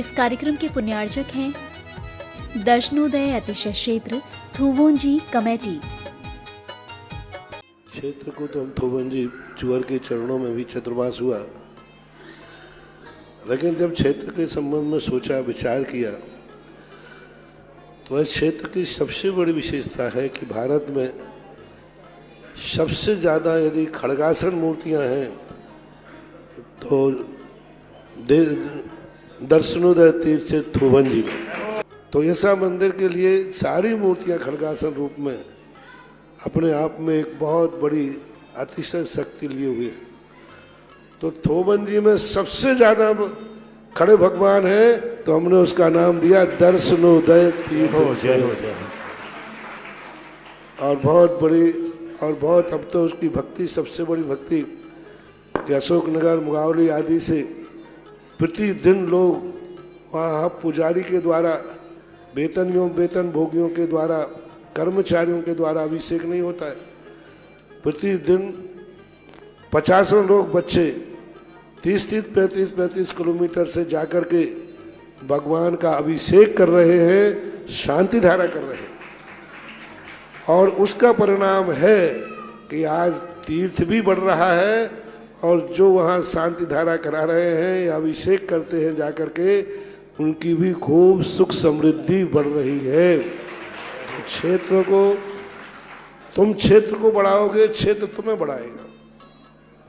इस कार्यक्रम के पुण्यार्चक हैं दर्शनोदय अतिशय क्षेत्र थुवोंजी कमेटी। क्षेत्र को तो हम थोबंजी चुअर के चरणों में भी चतुर्मास हुआ, लेकिन जब क्षेत्र के संबंध में सोचा विचार किया तो इस क्षेत्र की सबसे बड़ी विशेषता है कि भारत में सबसे ज़्यादा यदि खड़गासन मूर्तियां हैं तो दर्शनोदय तीर्थ थोबंजी में। तो ऐसा मंदिर के लिए सारी मूर्तियां खड़गासन रूप में अपने आप में एक बहुत बड़ी अतिशय शक्ति लिए हुए। तो थोबंजी में सबसे ज़्यादा खड़े भगवान है तो हमने उसका नाम दिया दर्शनोदय तीर्थ। और बहुत अब तो उसकी भक्ति सबसे बड़ी भक्ति कि अशोकनगर मुगावली आदि से प्रतिदिन लोग वहाँ पुजारी के द्वारा वेतन भोगियों के द्वारा कर्मचारियों के द्वारा अभिषेक नहीं होता है। प्रतिदिन 50 लोग बच्चे 30-35 किलोमीटर से जाकर के भगवान का अभिषेक कर रहे हैं, शांति धारा कर रहे हैं। और उसका परिणाम है कि आज तीर्थ भी बढ़ रहा है और जो वहाँ शांति धारा करा रहे हैं या अभिषेक करते हैं जाकर के, उनकी भी खूब सुख समृद्धि बढ़ रही है। तुम क्षेत्र को बढ़ाओगे, क्षेत्र तुम्हें बढ़ाएगा।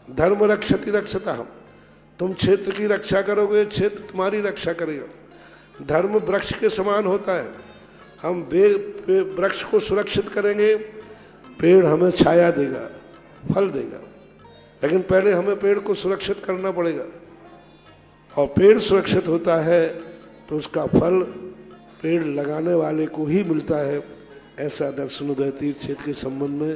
धर्म रक्षति रक्षता हम, तुम क्षेत्र की रक्षा करोगे, क्षेत्र तुम्हारी रक्षा करेगा। धर्म वृक्ष के समान होता है, हम वृक्ष को सुरक्षित करेंगे, पेड़ हमें छाया देगा, फल देगा। लेकिन पहले हमें पेड़ को सुरक्षित करना पड़ेगा, और पेड़ सुरक्षित होता है तो उसका फल पेड़ लगाने वाले को ही मिलता है। ऐसा दर्शनोदय तीर्थ क्षेत्र के संबंध में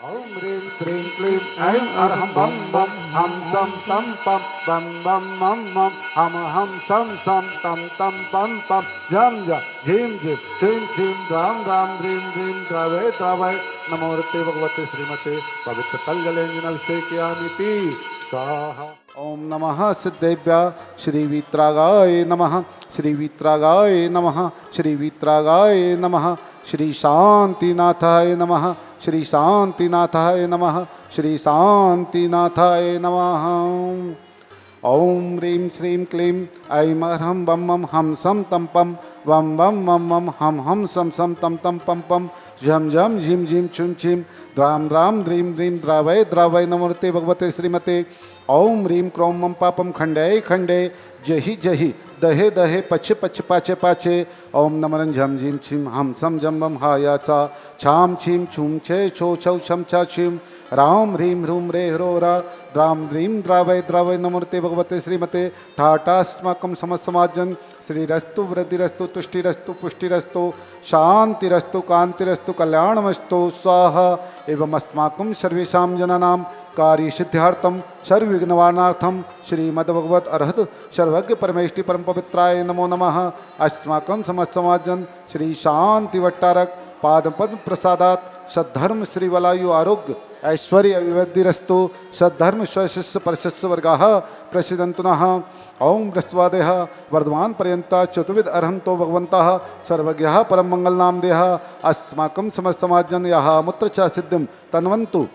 ओम ह्रीं श्रीं क्लीं ऐं अरहं बम बम हम सम तम पम बम बम मम मम हम सम सम तम तम पम पम जम ज झीम झीम श्रीं श्रीं राम राम ह्रीं ह्रीं द्रवै द्रवै नमोऽर्ते भगवते श्रीमते पवित्र कलगलेंजनाभिषेकयामिति स्वाहा। ओम नमः सिद्धेभ्य श्री वीतरागाय नमः, श्री वीतरागाय नमः, श्री वीतरागाय नमः, श्री शांतिनाथाय नमः, श्री शांतिनाथाय नमः, श्री शांतिनाथाय नमः। ओम ह्रीं श्रीं क्लीं ऐं अरहं बम बम हम सम तम पम बम बम मम मम हम सम सम तम तम पम पम झम झम झिम झिम छुम छिम द्राम द्राम द्रीं द्रीं द्रावै द्रावै नमोऽर्ते भगवते श्रीमते। ओम ह्रीं क्रों मम पापम खंडे खंडे जहि जहि दहे दहे पछे पछ पाचे पाचे। ओम नमरं झम झिम छिम हम सम जम बम हायाचा छाम छिम छुम छे छो छौ छम छा छिम राम ह्रीं ह्रूम रे ह्रो रा द्राम द्रीं द्रावै द्रावै नमोऽर्ते भगवते श्रीमते। ठाटास्माकं समस्तसमाजन श्रीरस्तु वृद्धिरस्तु तुष्टिरस्तु पुष्टिरस्तु शांतिरस्तु कांतिरस्तु कल्याणमस्तु स्वाहा। एवं अस्माकं सर्वेषां जनानां कार्यसिद्ध्यर्थं सर्वविघ्नवारणार्थं श्रीमद्भगवत अरहत सर्वज्ञ परमेष्टि परम पवित्राय नमो नमः। अस्माकं समस्त समाजन श्री शांति वट्टारक पादपद्म प्रसादात् सद्धर्म श्री वलायु आरोग्य ऐश्वर्य अभिवृद्धिरस्तु सद्धर्म स्वशिष्य परशिष्य वर्गाः प्रसिदन्तु नः। ओम बृहस्पतिः वर्धमान पर्यन्ता चतुर्विध अर्हन्तो भगवन्तः सर्वज्ञः परम मंगलनाम देह अस्माकं समस्त समाजन यः मुत्र च सिद्धिं तन्वन्तु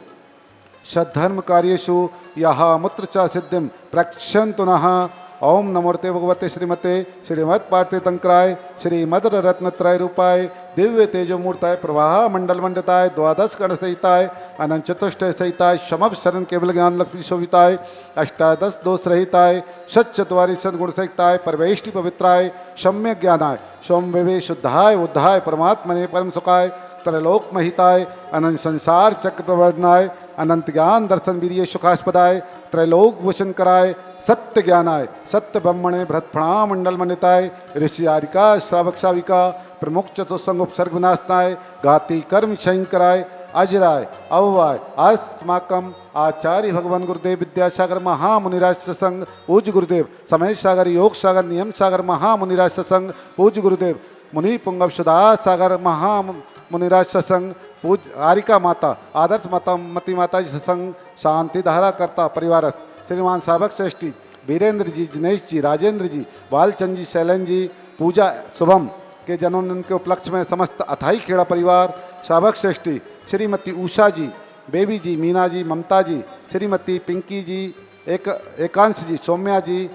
सद्धर्म कार्येषु यः मुत्र च सिद्धिं प्रक्षन्तु नः। ओम नमोऽर्ते भगवते श्रीमते श्रीमद् पार्थे तंकराय श्रीमद रत्नत्रय रूपाय दिव्य तेजो मूर्ताय प्रवाह मंडल मंडताय द्वादश गण सहिताय अनंत चतुष्टय सहिताय शमभ शरण केवल ज्ञान लक्ष्मी शोभिताय अष्टादश दोष रहिताय सच्चत्वारि सद्गुण सहिताय परमेष्टि पवित्राय सम्यक ज्ञानाय सोम विवे शुद्धाय उद्धाय परमात्मने परम सुखाय त्रैलोक महिताय अनंत संसार चक्र प्रवर्धनाय अनंत ज्ञान दर्शन वीर्य सुखास्पदाय त्रैलोक भूषण कराय सत्य ज्ञानाय सत्य ब्रह्मणे भरत प्रणाम मंडल मंडिताय ऋषि आरिका श्रावक शाविका प्रमुख चतुसंग उपसर्ग विनाशनाय गाति कर्म शंकराय अजराय अव्वाय अस्माकम आचार्य भगवान गुरुदेव विद्यासागर महामुनिराज संघ पूज्य गुरुदेव समय सागर योग सागर नियम सागर महामुनिराज संघ पूज्य गुरुदेव मुनि पुंगव सुधा सागर महामुनिराज संघ पूज्य आरिका माता आदर्श माता मती माता संघ शांति धारा करता परिवार श्रीमान साबक श्रेष्ठी वीरेंद्र जी, जिनेश जी, राजेंद्र जी, बालचंद जी, शैलन जी, पूजा शुभम के जन्मदिन के उपलक्ष्य में समस्त अथाई खेड़ा परिवार, शाबक श्रेष्ठी श्रीमती उषा जी, बेबी जी, मीना जी, ममता जी, श्रीमती पिंकी जी, एकांश जी, सौम्या जी,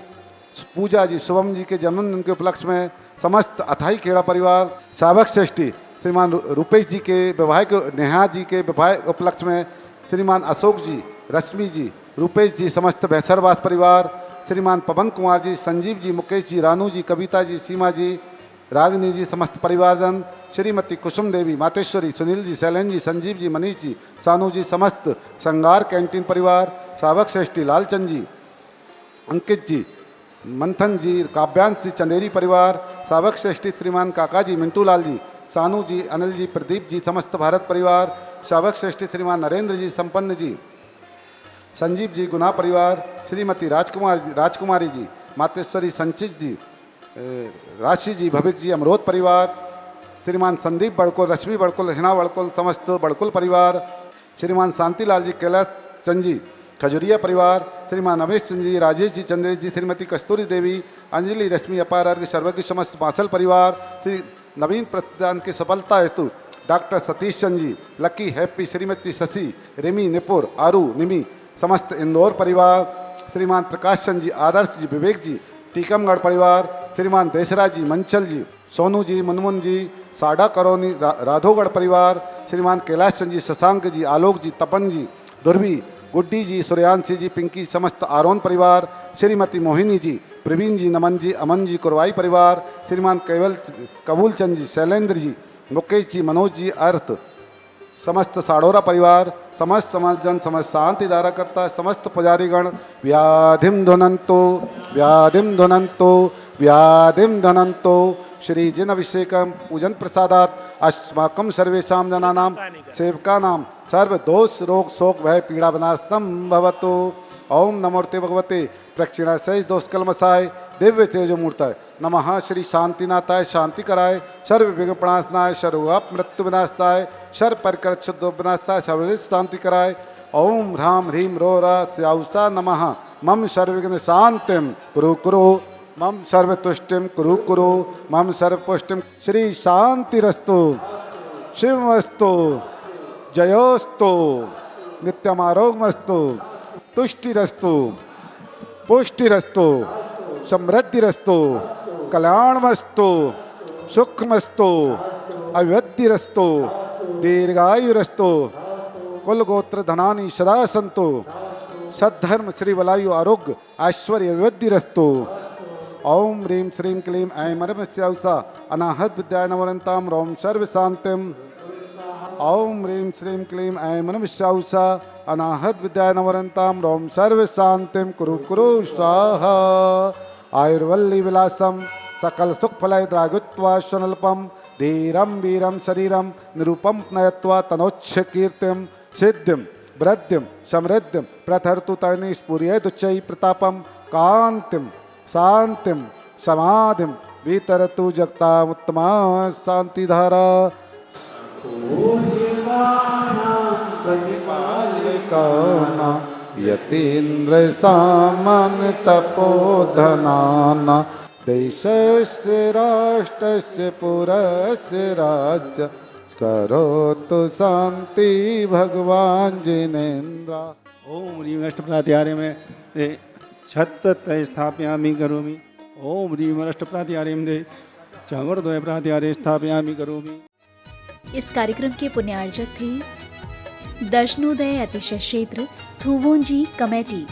पूजा जी, शुभम जी के जन्मदिन के उपलक्ष्य में समस्त अथाई खेड़ा परिवार, शाबक श्रेष्ठी श्रीमान रूपेश जी के विवाह के, नेहा जी के विवाह उपलक्ष्य में श्रीमान अशोक जी, रश्मि जी, रूपेश जी, समस्त भैसरवास परिवार, श्रीमान पवन कुमार जी, संजीव जी, मुकेश जी, रानू जी, कविता जी, सीमा जी, रागिनी जी, समस्त परिवारजन, श्रीमती कुसुम देवी, मातेश्वरी, सुनील जी, शैलेन जी, संजीव जी, मनीष जी, सानू जी, समस्त श्रृंगार कैंटीन परिवार, सावक श्रेष्ठी लालचंद जी, अंकित जी, मंथन जी, काव्यांश जी, चंदेरी परिवार, सावक श्रेष्ठी श्रीमान काका जी, मिंटू लाल जी, सानू जी, अनिल जी, प्रदीप जी, समस्त भारत परिवार, सावक श्रेष्ठी श्रीमान नरेंद्र जी, संपन्न जी, संजीव जी, गुना परिवार, श्रीमती राजकुमारी जी, मातेश्वरी, संचित जी, राशि जी, भविक जी, अमरोद परिवार, श्रीमान संदीप बड़कुल, रश्मि बड़कुल, हिना बड़कुल, समस्त बड़कुल परिवार, श्रीमान शांतिलाल जी, कैलाश चंद जी, खजुरिया परिवार, श्रीमान रमेश चंद जी, राजेश जी, चंद्रेश जी, श्रीमती कस्तूरी देवी, अंजलि, रश्मि, अपार अर्घ, सर्वज्ञ, समस्त बांसल परिवार, श्री नवीन प्रदान की सफलता हेतु doctor Satish Chand ji, lucky, happy, Shrimati Shashi, Rimi, निपुर, आरू, निमी, समस्त इंदौर परिवार, श्रीमान प्रकाश चंद जी, आदर्श जी, विवेक जी, टीकमगढ़ परिवार, श्रीमान देशराज जी, मंचल जी, सोनू जी, मुनमुन जी, साडा करोनी, राधोगढ़ परिवार, श्रीमान कैलाश चंद जी, शशांक जी, आलोक जी, तपन जी, दुर्वी, गुड्डी जी, सूर्यांशी जी, पिंकी, समस्त आरोन परिवार, श्रीमती मोहिनी जी, प्रवीण जी, नमन जी, अमन जी, कुरवाई परिवार, श्रीमान कबूल चंद जी, शैलेंद्र जी, मुकेश जी, मनोज जी, अर्थ, समस्त साड़ोरा परिवार, समस्त समाज जन, समस्त शांति धारा करता, समस्त पुजारीगण, व्याधिम ध्वनंतो व्याधिम ध्वनंतो व्याधिम ध्वनंतो श्री जिन अभिषेकम पूजन प्रसादात अस्माकम सर्वेषां जनानां सेवकानां सर्व दोष रोग शोक भय पीड़ा विनाशनम भवतु। ओम नमोर्ते भगवते प्रक्षिणाशय दोष कलमसाय दिव्य तेजो मूर्ताय नमः। श्री शांतिनाथाय शांति कराय, सर्व विघ्न प्रणाशनाय, सर्वाप मृत्यु विनाशताय, सर्व परिकर शुद्ध विनाशताय, सर्व शांति कराय। ओम ह्राम ह्रीम रो रा स्याउषा नमः। मम सर्वविघ्न शांतिम कुरु कुरु, मम सर्वतुष्टिम कुरु कुरु, मम सर्वपुष्टिम। श्री शांतिरस्तु, शिवमस्तु, जयोस्तु, नित्यमारोग्यमस्तु, तुष्टिरस्तु, पुष्टिरस्तु, समृद्धिरस्तु, कल्याणमस्तु, सुखमस्तु, अभिवृद्धिरस्तु, दीर्घायुरस्तु, कुलगोत्र धनानि सदा सन्तु, सद्धर्म श्री वलायु आरोग्य ऐश्वर्य अभिवृद्धिरस्तु। ओम ह्रीं श्रीं क्लीं ऐं मरमस्याउषा अनाहत विद्याय नवरन्तां रोम सर्व शांतिम। ओम ह्रीं श्रीं क्लीं ऐं मरमस्याउषा अनाहत विद्याय नवरन्तां रोम सर्व शांतिम कुरु कुरु स्वाहा। आयुर्वल्ली विलासम सकल सुख फलय द्रागुत्वा स्वनल्पम धीरम वीरम शरीरम निरूपम नयत्वा तनोच्छ कीर्तिम सिद्धिम वृद्धिम समृद्धिम प्रथर्तु तरणि स्फुर्येद उच्चैः प्रतापम कांतिम शांतिम समाधिम वितरतु जगतामुत्तमा शांतिधारा। यतीन्द्र सामन तपोधनाना देशस्य राष्ट्रस्य पुरस्य राज्य करोतु शांति भगवान जिनेन्द्र। ओम ह्रीं अष्टप्रात्यारे में छत स्थापयामि करोमि। ओम ह्रीं अष्टप्रात्यारे में चवर्द्वय प्रात्यारे स्थापयामि करोमि। इस कार्यक्रम के पुण्यार्जक थे दर्शनोदय अतिशय क्षेत्र थुवोंजी कमेटी।